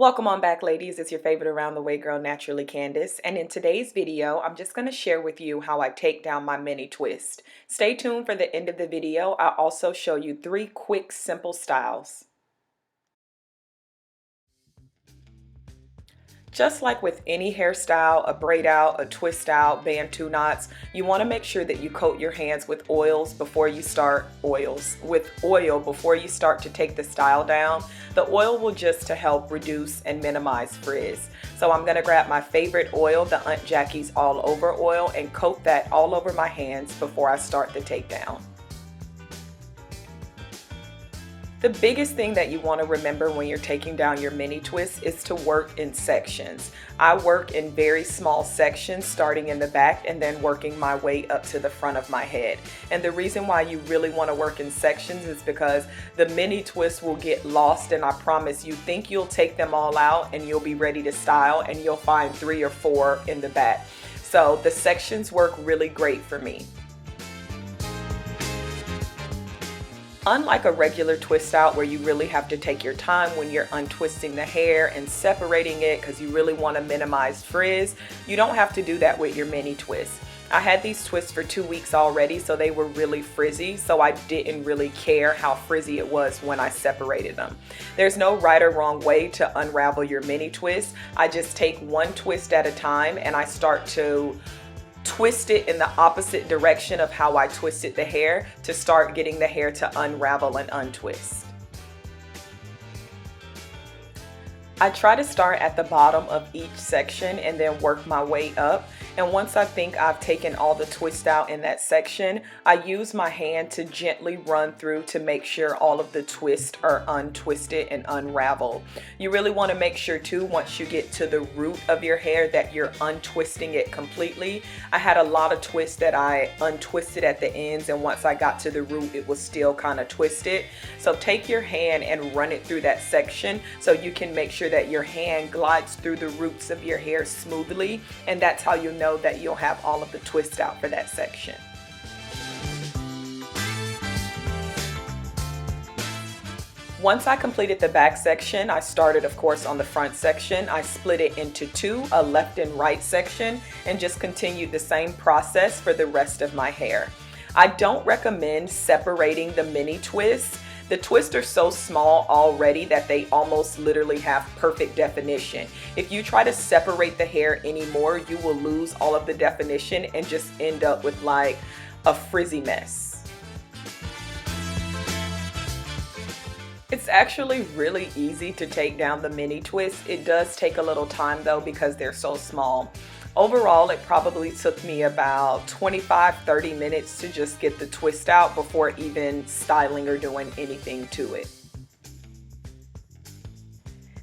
Welcome on back, ladies. It's your favorite around the way girl, Naturally Candace. And in today's video, I'm just going to share with you how I take down my mini twist. Stay tuned for the end of the video. I'll also show you 3 quick, simple styles. Just like with any hairstyle, a braid out, a twist out, band 2 knots, you want to make sure that you coat your hands with oil before you start to take the style down. The oil will just to help reduce and minimize frizz. So I'm going to grab my favorite oil, the Aunt Jackie's All Over oil, and coat that all over my hands before I start the takedown. The biggest thing that you want to remember when you're taking down your mini twist is to work in sections. I work in very small sections, starting in the back and then working my way up to the front of my head. And the reason why you really want to work in sections is because the mini twist will get lost, and I promise you think you'll take them all out and you'll be ready to style and you'll find 3 or 4 in the back. So the sections work really great for me. Unlike a regular twist out where you really have to take your time when you're untwisting the hair and separating it because you really want to minimize frizz, you don't have to do that with your mini twist. I had these twists for 2 weeks already, so they were really frizzy, so I didn't really care how frizzy it was when I separated them. There's no right or wrong way to unravel your mini twist. I just take one twist at a time and I start to twist it in the opposite direction of how I twisted the hair to start getting the hair to unravel and untwist. I try to start at the bottom of each section and then work my way up. And once I think I've taken all the twist out in that section, I use my hand to gently run through to make sure all of the twists are untwisted and unraveled. You really want to make sure too, once you get to the root of your hair, that you're untwisting it completely. I had a lot of twists that I untwisted at the ends, and once I got to the root, it was still kind of twisted. So take your hand and run it through that section so you can make sure that your hand glides through the roots of your hair smoothly, and that's how you know that you'll have all of the twist out for that section. Once I completed the back section, I started of course on the front section. I split it into 2, a left and right section, and just continued the same process for the rest of my hair. I don't recommend separating the mini twists. The twists are so small already that they almost literally have perfect definition. If you try to separate the hair anymore, you will lose all of the definition and just end up with like a frizzy mess. It's actually really easy to take down the mini twists. It does take a little time though because they're so small. Overall, it probably took me about 25-30 minutes to just get the twist out before even styling or doing anything to it.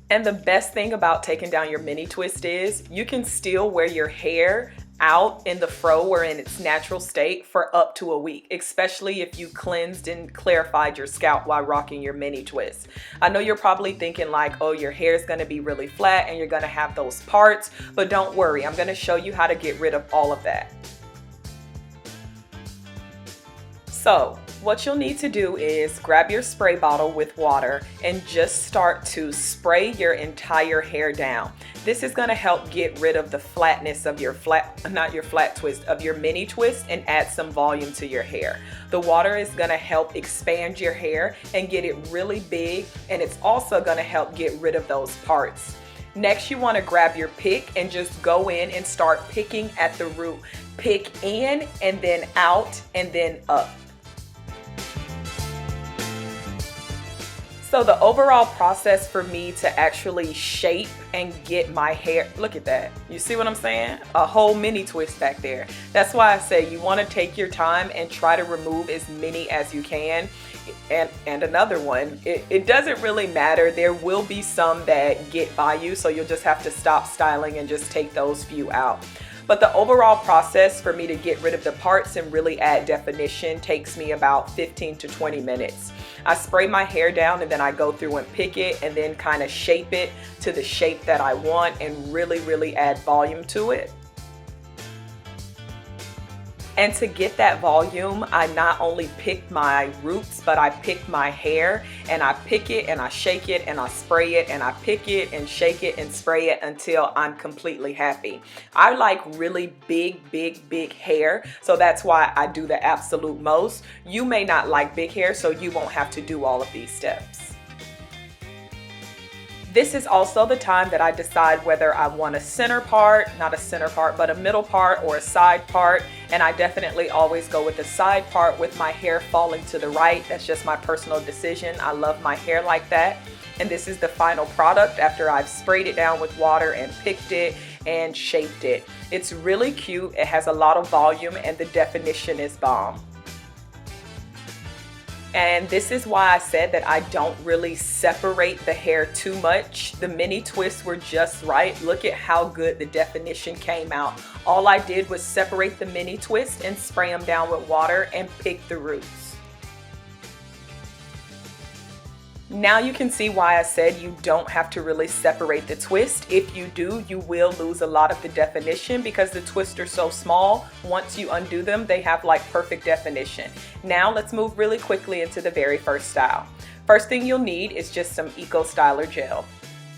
And the best thing about taking down your mini twist is you can still wear your hair out in the fro or in its natural state for up to a week, especially if you cleansed and clarified your scalp while rocking your mini twist. I know you're probably thinking like, oh, your hair is going to be really flat and you're going to have those parts, but don't worry, I'm going to show you how to get rid of all of that. So what you'll need to do is grab your spray bottle with water and just start to spray your entire hair down. This is going to help get rid of the flatness of your of your mini twist and add some volume to your hair. The water is going to help expand your hair and get it really big, and it's also going to help get rid of those parts. Next, you want to grab your pick and just go in and start picking at the root. Pick in and then out and then up. So the overall process for me to actually shape and get my hair, look at that. You see what I'm saying? A whole mini twist back there. That's why I say you want to take your time and try to remove as many as you can. And another one, it doesn't really matter. There will be some that get by you, so you'll just have to stop styling and just take those few out. But the overall process for me to get rid of the parts and really add definition takes me about 15 to 20 minutes. I spray my hair down and then I go through and pick it and then kind of shape it to the shape that I want and really add volume to it. And to get that volume, I not only pick my roots, but I pick my hair, and I pick it and I shake it and I spray it and I pick it and shake it and spray it until I'm completely happy. I like really big hair, so that's why I do the absolute most. You may not like big hair, so you won't have to do all of these steps. This is also the time that I decide whether I want a center part, not a center part, but a middle part or a side part. And I definitely always go with the side part with my hair falling to the right. That's just my personal decision. I love my hair like that. And this is the final product after I've sprayed it down with water and picked it and shaped it. It's really cute. It has a lot of volume and the definition is bomb. And this is why I said that I don't really separate the hair too much. The mini twists were just right. Look at how good the definition came out. All I did was separate the mini twist and spray them down with water and pick the roots. Now you can see why I said you don't have to really separate the twist. If you do, you will lose a lot of the definition because the twists are so small. Once you undo them, they have like perfect definition. Now let's move really quickly into the very first style. First thing you'll need is just some Eco Styler gel.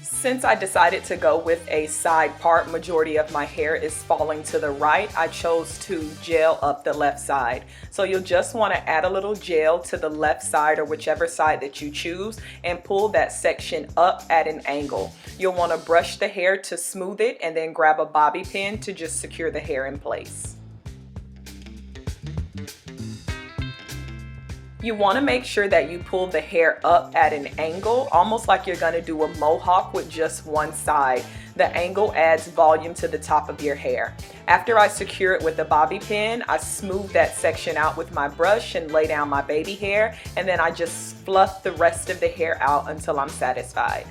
Since I decided to go with a side part, majority of my hair is falling to the right, I chose to gel up the left side. So you'll just want to add a little gel to the left side or whichever side that you choose and pull that section up at an angle. You'll want to brush the hair to smooth it and then grab a bobby pin to just secure the hair in place. You want to make sure that you pull the hair up at an angle, almost like you're going to do a mohawk with just one side. The angle adds volume to the top of your hair. After I secure it with a bobby pin, I smooth that section out with my brush and lay down my baby hair, and then I just fluff the rest of the hair out until I'm satisfied.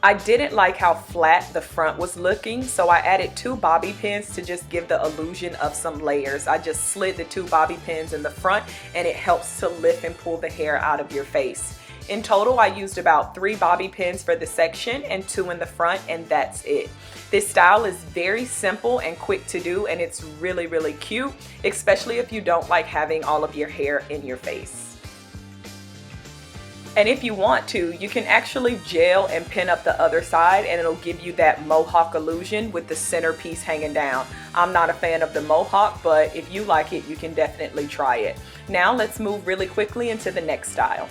I didn't like how flat the front was looking, so I added 2 bobby pins to just give the illusion of some layers. I just slid the 2 bobby pins in the front and it helps to lift and pull the hair out of your face. In total, I used about 3 bobby pins for the section and 2 in the front, and that's it. This style is very simple and quick to do, and it's really cute, especially if you don't like having all of your hair in your face. And if you want to, you can actually gel and pin up the other side and it'll give you that mohawk illusion with the centerpiece hanging down. I'm not a fan of the mohawk, but if you like it, you can definitely try it. Now let's move really quickly into the next style.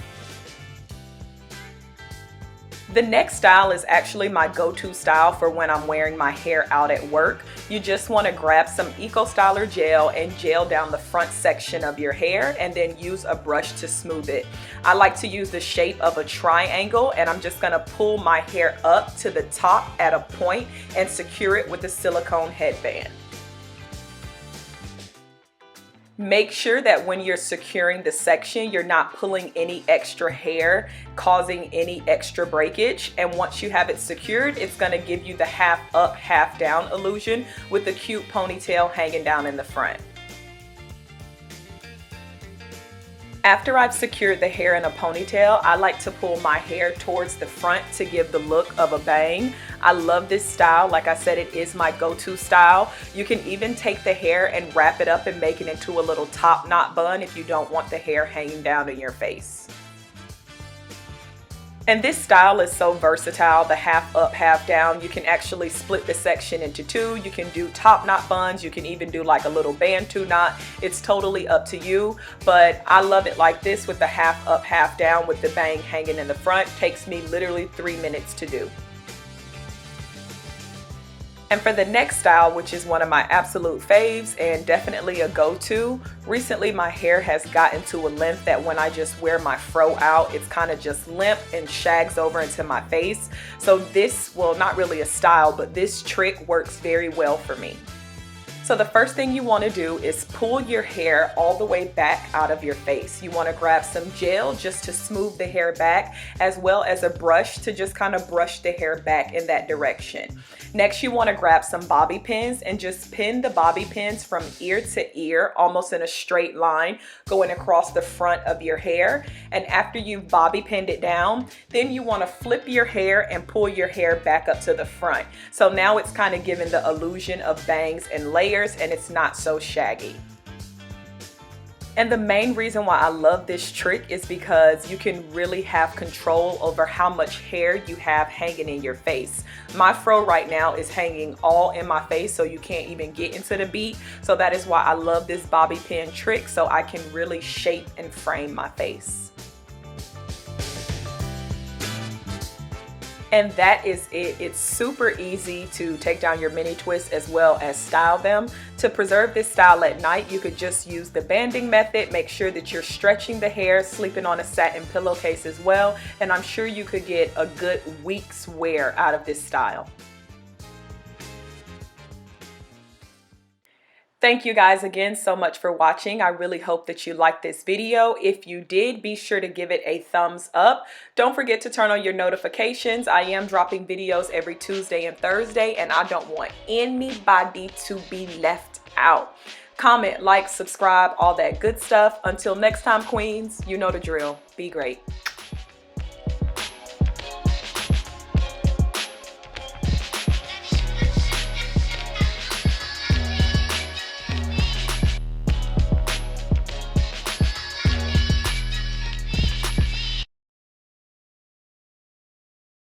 The next style is actually my go-to style for when I'm wearing my hair out at work. You just want to grab some Eco Styler gel and gel down the front section of your hair and then use a brush to smooth it. I like to use the shape of a triangle, and I'm just going to pull my hair up to the top at a point and secure it with a silicone headband. Make sure that when you're securing the section, you're not pulling any extra hair, causing any extra breakage. And once you have it secured, it's going to give you the half up, half down illusion with the cute ponytail hanging down in the front. After I've secured the hair in a ponytail, I like to pull my hair towards the front to give the look of a bang. I love this style. Like I said, it is my go-to style. You can even take the hair and wrap it up and make it into a little top knot bun if you don't want the hair hanging down in your face. And this style is so versatile, the half up, half down. You can actually split the section into 2. You can do top knot buns. You can even do like a little bantu knot. It's totally up to you, but I love it like this with the half up, half down with the bang hanging in the front. Takes me literally 3 minutes to do. And for the next style, which is one of my absolute faves and definitely a go-to, recently my hair has gotten to a length that when I just wear my fro out, it's kind of just limp and shags over into my face. So this, well, not really a style, but this trick works very well for me. So the first thing you want to do is pull your hair all the way back out of your face. You want to grab some gel just to smooth the hair back, as well as a brush to just kind of brush the hair back in that direction. Next, you want to grab some bobby pins and just pin the bobby pins from ear to ear, almost in a straight line, going across the front of your hair. And after you've bobby pinned it down, then you want to flip your hair and pull your hair back up to the front. So now it's kind of giving the illusion of bangs and layers, and it's not so shaggy. And the main reason why I love this trick is because you can really have control over how much hair you have hanging in your face. My fro right now is hanging all in my face, so you can't even get into the beat. So that is why I love this bobby pin trick, so I can really shape and frame my face. And that is it. It's super easy to take down your mini twists as well as style them. To preserve this style at night, you could just use the banding method. Make sure that you're stretching the hair, sleeping on a satin pillowcase as well, and I'm sure you could get a good week's wear out of this style. Thank you guys again so much for watching. I really hope that you liked this video. If you did, be sure to give it a thumbs up. Don't forget to turn on your notifications. I am dropping videos every Tuesday and Thursday, and I don't want anybody to be left out. Comment, like, subscribe, all that good stuff. Until next time, queens, you know the drill. Be great.